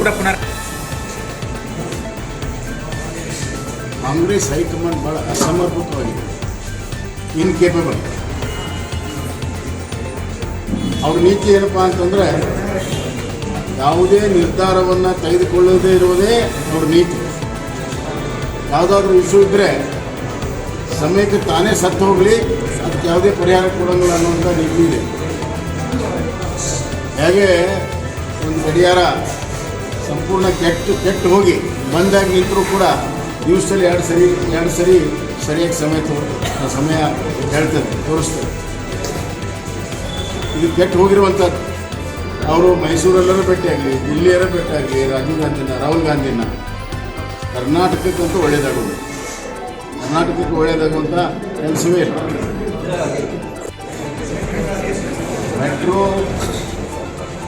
ಕೂಡ ಪುನರ್ ಕಾಂಗ್ರೆಸ್ ಹೈಕಮಾಂಡ್ ಭಾಳ ಅಸಮರ್ಪಕವಾಗಿದೆ, ಇನ್ಕೇಪಬಲ್. ಅವ್ರ ನೀತಿ ಏನಪ್ಪ ಅಂತಂದರೆ ಯಾವುದೇ ನಿರ್ಧಾರವನ್ನು ತೆಗೆದುಕೊಳ್ಳದೇ ಇರುವುದೇ ಅವ್ರ ನೀತಿ. ಯಾವುದಾದ್ರೂ ಇಶ್ಯೂ ಇದ್ದರೆ ಸಮಯಕ್ಕೆ ತಾನೇ ಸತ್ತು ಹೋಗಲಿ, ಅದಕ್ಕೆ ಯಾವುದೇ ಪರಿಹಾರ ಕೊಡೋಂಗಿಲ್ಲ ಅನ್ನುವಂಥ ನೀತಿ ಇದೆ. ಹೇಗೆ ಒಂದು ಗಡಿಯಾರ ಸಂಪೂರ್ಣ ಕೆಟ್ಟು ಹೋಗಿ ಬಂದಾಗಿ ನಿಂತರೂ ಕೂಡ ದಿವಸದಲ್ಲಿ ಎರಡು ಸರಿ ಸರಿಯಾಗಿ ಸಮಯ ಹೇಳ್ತದೆ, ತೋರಿಸ್ತದೆ. ಇದು ಕೆಟ್ಟು ಹೋಗಿರುವಂಥದ್ದು. ಅವರು ಮೈಸೂರಲ್ಲರೂ ಭೇಟಿಯಾಗಲಿ, ದಿಲ್ಲಿಯರ ಭೇಟಿಯಾಗಲಿ, ರಾಹುಲ್ ಗಾಂಧಿನ ಕರ್ನಾಟಕಕ್ಕಂತೂ ಒಳ್ಳೆಯದಾಗೋದು. ಕರ್ನಾಟಕಕ್ಕೆ ಒಳ್ಳೆಯದಾಗುವಂಥ ಕೆಲಸವೇ ಇಲ್ಲ. ಮೆಟ್ರೋ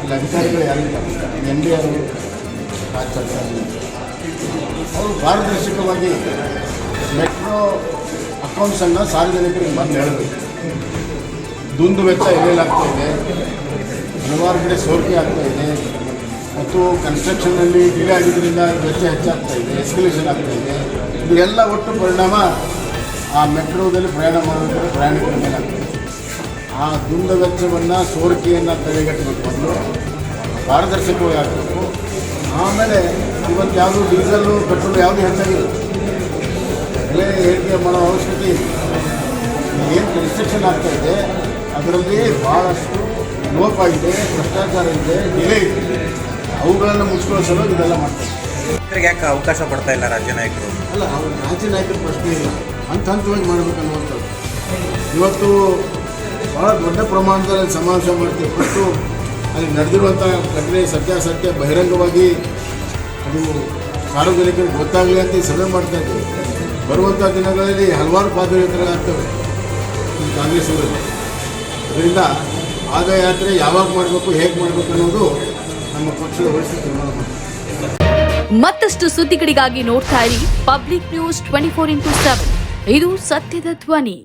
ಇಲ್ಲಿ ಅಧಿಕಾರಿಗಳು ಯಾರಿಲ್ಲ, ಎನ್ ಡಿ ಅವರು ಅವರು ಪಾರದರ್ಶಕವಾಗಿ ಮೆಟ್ರೋ ಅಕೌಂಟ್ಸನ್ನು ಸಾರ್ವಜನಿಕರಿಗೆ ಬಂದು ಹೇಳಬೇಕು. ದುಂದು ವೆಚ್ಚ ಎಲ್ಲೆಲ್ಲಾಗ್ತಾಯಿದೆ, ಹಲವಾರು ಕಡೆ ಸೋರಿಕೆ ಆಗ್ತಾಯಿದೆ, ಮತ್ತು ಕನ್ಸ್ಟ್ರಕ್ಷನ್ನಲ್ಲಿ ಡಿಲೇ ಆಗಿದ್ದರಿಂದ ವೆಚ್ಚ ಹೆಚ್ಚಾಗ್ತಾಯಿದೆ, ಎಸ್ಕಲೇಷನ್ ಆಗ್ತಾಯಿದೆ. ಇದೆಲ್ಲ ಒಟ್ಟು ಪರಿಣಾಮ ಆ ಮೆಟ್ರೋದಲ್ಲಿ ಪ್ರಯಾಣ ಮಾಡೋದಕ್ಕೆ ಪ್ರಯಾಣಿಕರ ಮೇಲೆ ಆಗ್ತದೆ. ಆ ದುಂದು ವೆಚ್ಚವನ್ನು, ಸೋರಿಕೆಯನ್ನು ತಡೆಗಟ್ಟಬೇಕು, ಮೊದಲು ಪಾರದರ್ಶಕವಾಗಿ ಆಗಬೇಕು. ಆಮೇಲೆ ಇವತ್ತು ಯಾವುದು ಡೀಸೆಲ್ಲು ಪೆಟ್ರೋಲ್ ಯಾವುದು ಹೆಚ್ಚಾಗಿಲ್ಲ, ಬೆಲೆ ಏರಿಕೆ ಮಾಡೋ ಅವಶ್ಯಕತೆ ಇದೆ. ಏನು ಕನ್ಸ್ಟ್ರಕ್ಷನ್ ಆಗ್ತಾಯಿದೆ ಅದರಲ್ಲಿ ಭಾಳಷ್ಟು ಲೋಪಾಗಿದೆ, ಭ್ರಷ್ಟಾಚಾರ ಇದೆ, ಡಿಲೇ ಇದೆ. ಅವುಗಳನ್ನು ಮುಚ್ಕೊಳ್ಳೋ ಸಲುವಾಗಿ ಇದೆಲ್ಲ ಮಾಡ್ತಾರೆ. ಯಾಕೆ ಅವಕಾಶ ಕೊಡ್ತಾ ಇಲ್ಲ ರಾಜ್ಯ ನಾಯಕರು? ಅಲ್ಲ, ಅವ್ರ ರಾಜ್ಯ ನಾಯಕರ ಪ್ರಶ್ನೆ ಇಲ್ಲ, ಹಂತವಾಗಿ ಮಾಡಬೇಕನ್ನುವಂಥದ್ದು. ಇವತ್ತು ಭಾಳ ದೊಡ್ಡ ಪ್ರಮಾಣದಲ್ಲಿ ಸಮಾವೇಶ ಮಾಡ್ತೀವಿ, ಮತ್ತು ಅಲ್ಲಿ ನಡೆದಿರುವಂಥ ಘಟನೆ ಸತ್ಯಾಸತ್ಯ ಬಹಿರಂಗವಾಗಿ ಅದು ಸಾರ್ವಜನಿಕರಿಗೆ ಗೊತ್ತಾಗಲಿ ಅಂತ ಈ ಸಭೆ ಮಾಡ್ತಾ ಇದ್ದೀವಿ. ಬರುವಂಥ ದಿನಗಳಲ್ಲಿ ಹಲವಾರು ಪಾದಯಾತ್ರೆಗಳಾಗ್ತವೆ ಈ ಕಾಂಗ್ರೆಸ್ ಊರಲ್ಲಿ. ಅದರಿಂದ ಪಾದಯಾತ್ರೆ ಯಾವಾಗ ಮಾಡಬೇಕು, ಹೇಗೆ ಮಾಡಬೇಕು ಅನ್ನೋದು ನಮ್ಮ ಪಕ್ಷದ ವರಿಷ್ಠ ತೀರ್ಮಾನ ಮಾಡ್ತಾರೆ. ಮತ್ತಷ್ಟು ಸುದ್ದಿಗಳಿಗಾಗಿ ನೋಡ್ತಾ ಇರಿ ಪಬ್ಲಿಕ್ ನ್ಯೂಸ್ 24x7. ಇದು ಸತ್ಯದ ಧ್ವನಿ.